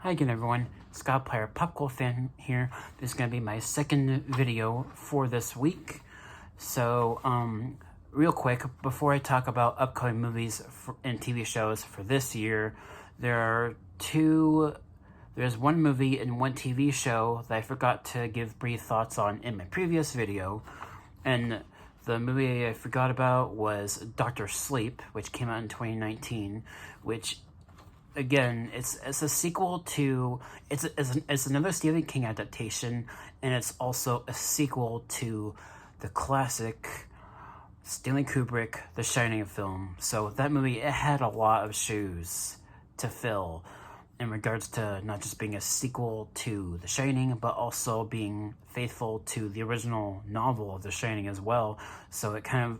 Hi again everyone, Scott Player Popcorn Fan here. This is going to be my second video for this week. So, real quick, before I talk about upcoming movies and TV shows for this year, there's one movie and one TV show that I forgot to give brief thoughts on in my previous video. And the movie I forgot about was Dr. Sleep, which came out in 2019, which again, it's a sequel to it's another Stephen King adaptation, and it's also a sequel to the classic Stanley Kubrick The Shining film. So that movie, it had a lot of shoes to fill in regards to not just being a sequel to The Shining, but also being faithful to the original novel of The Shining as well. So it kind of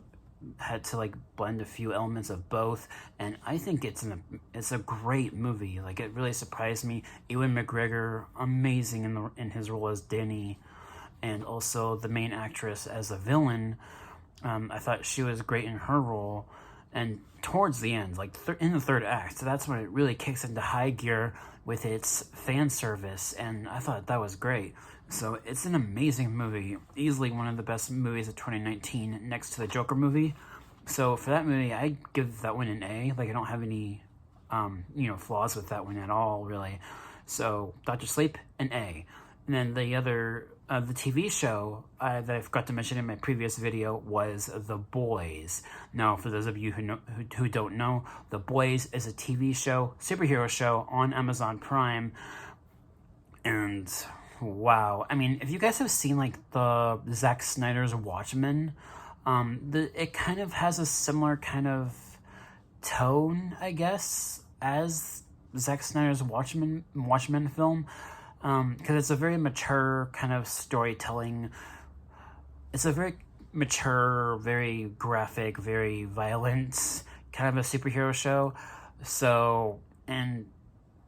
had to blend a few elements of both, and I think it's a great movie. It really surprised me. Ewan McGregor, amazing in his role as Danny, and also the main actress as a villain. I thought she was great in her role, and towards the end, in the third act, that's when it really kicks into high gear with its fan service, and I thought that was great. So it's an amazing movie, easily one of the best movies of 2019, next to the Joker movie. So for that movie, I give that one an A. I don't have any, flaws with that one at all, really. So Dr. Sleep, an A. And then the other, the TV show that I forgot to mention in my previous video was The Boys. Now, for those of you who don't know, The Boys is a TV show, superhero show on Amazon Prime, and wow. I mean, if you guys have seen the Zack Snyder's Watchmen, it kind of has a similar kind of tone, I guess, as Zack Snyder's Watchmen film, because it's a very mature kind of storytelling. It's a very mature, very graphic, very violent kind of a superhero show. So, and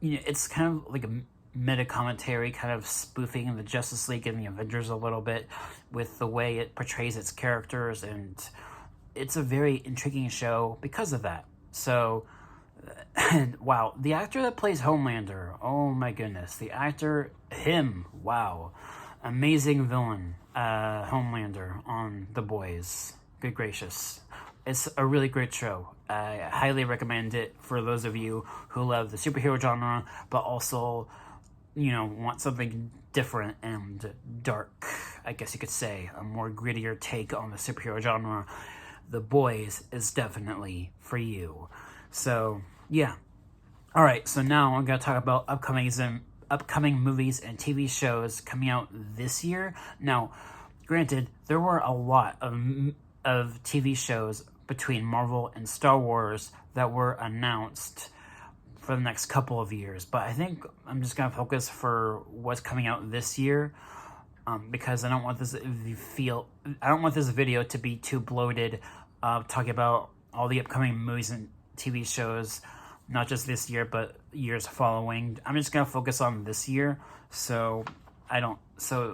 it's kind of like a meta-commentary, kind of spoofing the Justice League and the Avengers a little bit with the way it portrays its characters, and it's a very intriguing show because of that. So, and wow, the actor that plays Homelander, oh my goodness, the actor, wow, amazing villain, Homelander on The Boys. Good gracious. It's a really great show. I highly recommend it for those of you who love the superhero genre, but also want something different and dark, I guess you could say, a more grittier take on the superhero genre. The Boys is definitely for you. So, yeah. Alright, so now I'm going to talk about upcoming movies and TV shows coming out this year. Now, granted, there were a lot of TV shows between Marvel and Star Wars that were announced for the next couple of years, but I think I'm just gonna focus for what's coming out this year, because I don't want this video to be too bloated, talking about all the upcoming movies and TV shows, not just this year but years following. I'm just gonna focus on this year, so I don't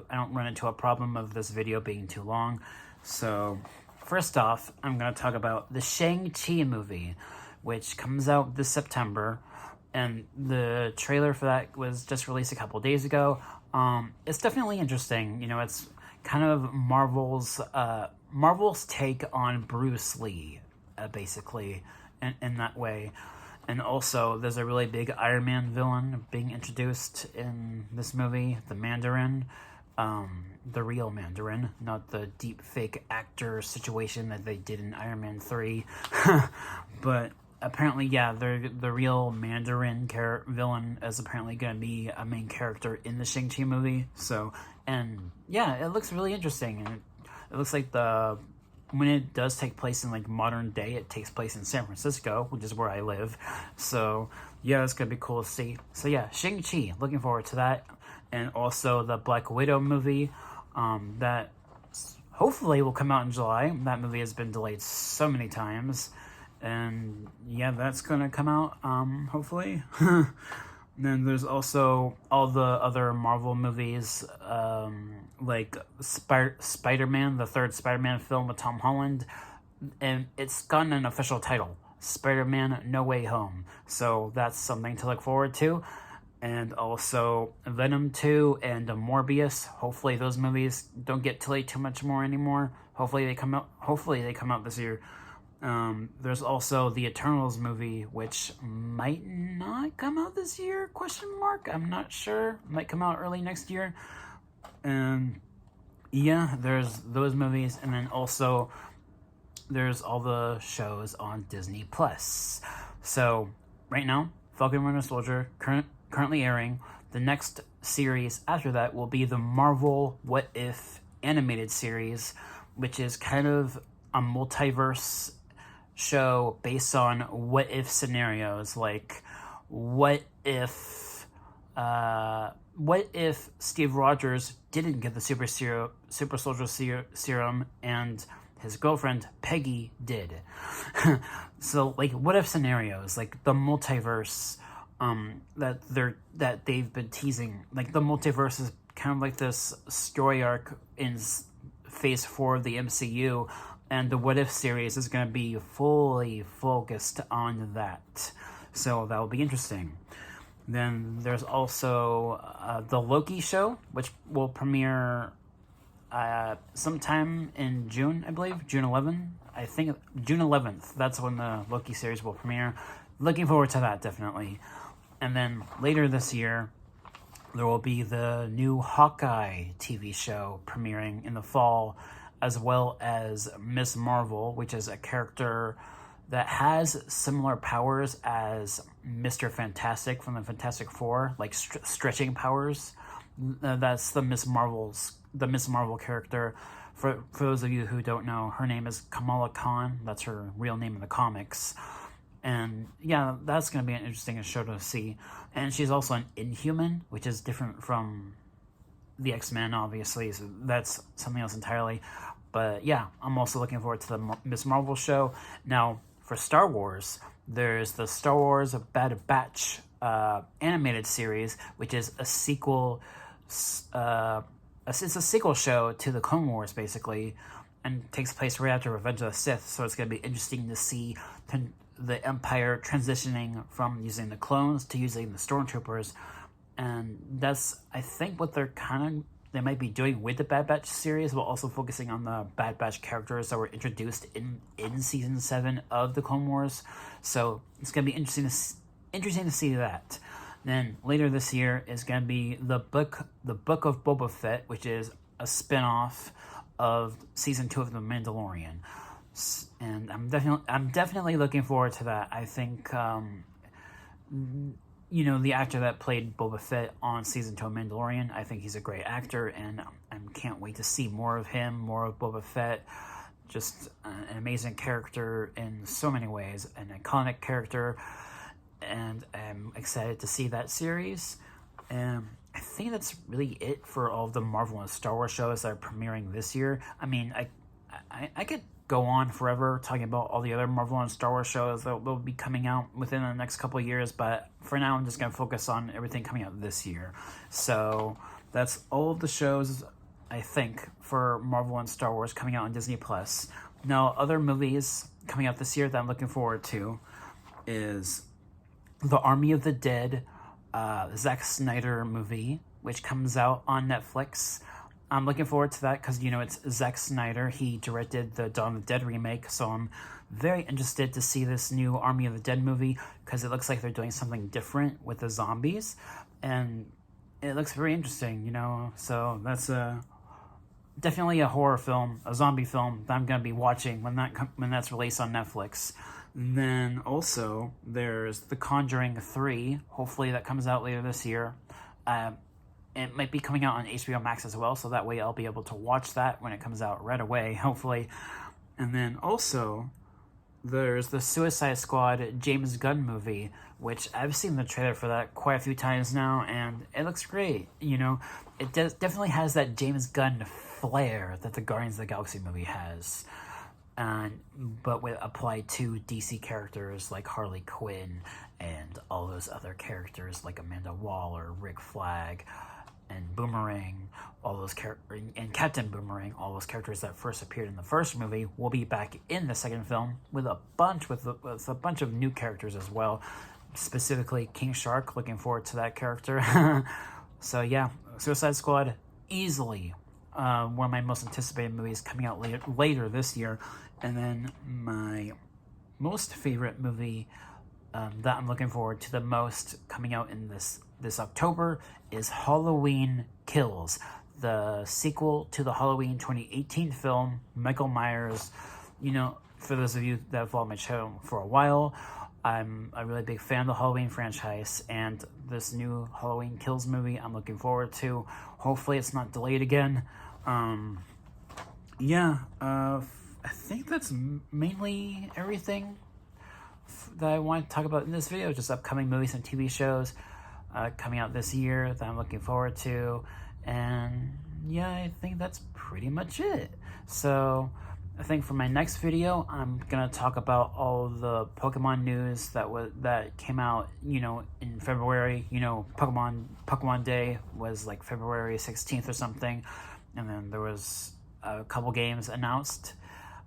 run into a problem of this video being too long. So first off, I'm gonna talk about the Shang-Chi movie, which comes out this September. And the trailer for that was just released a couple days ago. It's definitely interesting. It's kind of Marvel's take on Bruce Lee, basically, in that way. And also, there's a really big Iron Man villain being introduced in this movie, the Mandarin. The real Mandarin, not the deep fake actor situation that they did in Iron Man 3. But apparently, yeah, the real Mandarin villain is apparently going to be a main character in the Shang-Chi movie. So, and yeah, it looks really interesting. And it looks like when it does take place in modern day, it takes place in San Francisco, which is where I live. So, yeah, it's going to be cool to see. So, yeah, Shang-Chi, looking forward to that. And also the Black Widow movie, that hopefully will come out in July. That movie has been delayed so many times. And yeah, that's gonna come out, hopefully. Then there's also all the other Marvel movies, like Spider-Man, the third Spider-Man film with Tom Holland. And it's gotten an official title, Spider-Man No Way Home. So that's something to look forward to. and also Venom 2 and Morbius. Hopefully those movies don't get delayed too much more anymore. Hopefully they come out this year. There's also the Eternals movie, which might not come out this year, question mark. I'm not sure. Might come out early next year. And yeah, there's those movies, and then also there's all the shows on Disney Plus. So right now, Falcon and Winter Soldier currently airing. The next series after that will be the Marvel What If animated series, which is kind of a multiverse show based on what if scenarios. Like, what if Steve Rogers didn't get the super soldier serum and his girlfriend Peggy did? So, like, what if scenarios, like the multiverse, that they've been teasing. Like, the multiverse is kind of like this story arc in Phase 4 of the MCU, and the What If series is going to be fully focused on that. So that will be interesting. Then there's also the Loki show, which will premiere sometime in June, I believe. June 11th. I think June 11th. That's when the Loki series will premiere. Looking forward to that, definitely. And then later this year, there will be the new Hawkeye TV show premiering in the fall, as well as Miss Marvel, which is a character that has similar powers as Mr. Fantastic from the Fantastic Four, like stretching powers. That's the Miss Marvel character. For those of you who don't know, her name is Kamala Khan. That's her real name in the comics. And yeah, that's going to be an interesting show to see. And she's also an Inhuman, which is different from the X-Men, obviously. So that's something else entirely. But yeah, I'm also looking forward to the Miss Marvel show. Now, for Star Wars, there's the Star Wars Bad Batch animated series, which is a sequel. It's a sequel show to the Clone Wars, basically, and takes place right after Revenge of the Sith. So it's going to be interesting to see the Empire transitioning from using the clones to using the Stormtroopers. And that's, I think, what they might be doing with the Bad Batch series, while also focusing on the Bad Batch characters that were introduced in Season 7 of the Clone Wars. So it's going to be interesting to see that. Then later this year is going to be the book of Boba Fett, which is a spin-off of Season 2 of The Mandalorian. And I'm definitely looking forward to that. I think, the actor that played Boba Fett on Season 2 of Mandalorian, I think he's a great actor, and I can't wait to see more of him, more of Boba Fett. Just an amazing character in so many ways, an iconic character, and I'm excited to see that series. And I think that's really it for all of the Marvel and Star Wars shows that are premiering this year. I mean, I could go on forever talking about all the other Marvel and Star Wars shows that will be coming out within the next couple of years, but for now I'm just going to focus on everything coming out this year. So that's all of the shows, I think, for Marvel and Star Wars coming out on Disney Plus. Now, other movies coming out this year that I'm looking forward to is the Army of the Dead, Zack Snyder movie, which comes out on Netflix. I'm looking forward to that because, it's Zack Snyder. He directed the Dawn of the Dead remake, so I'm very interested to see this new Army of the Dead movie because it looks like they're doing something different with the zombies, and it looks very interesting, So that's definitely a horror film, a zombie film that I'm going to be watching when that's released on Netflix. Then also there's The Conjuring 3. Hopefully that comes out later this year. It might be coming out on HBO Max as well, so that way I'll be able to watch that when it comes out right away, hopefully. And then also, there's the Suicide Squad James Gunn movie, which I've seen the trailer for that quite a few times now, and it looks great. It definitely has that James Gunn flair that the Guardians of the Galaxy movie has, but applied to DC characters like Harley Quinn and all those other characters like Amanda Waller, Rick Flag, and Boomerang, and Captain Boomerang, all those characters that first appeared in the first movie will be back in the second film with a bunch of new characters as well. specifically King Shark. Looking forward to that character. So yeah, Suicide Squad, easily one of my most anticipated movies coming out later this year. And then my most favorite movie that I'm looking forward to the most coming out in this October is Halloween Kills, the sequel to the Halloween 2018 film. Michael Myers, you know, for those of you that have followed my channel for a while, I'm a really big fan of the Halloween franchise, and this new Halloween Kills movie I'm looking forward to. Hopefully it's not delayed again. I think that's mainly everything that I want to talk about in this video. Just upcoming movies and TV shows coming out this year that I'm looking forward to. And yeah, I think that's pretty much it. So I think for my next video, I'm gonna talk about all the Pokemon news that came out, you know, in February. You know, Pokemon Day was like February 16th or something, and then there was a couple games announced,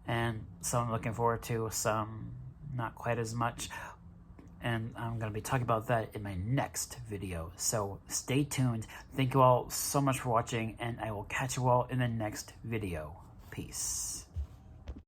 and some I'm looking forward to, some not quite as much. And I'm going to be talking about that in my next video. So stay tuned. Thank you all so much for watching, and I will catch you all in the next video. Peace.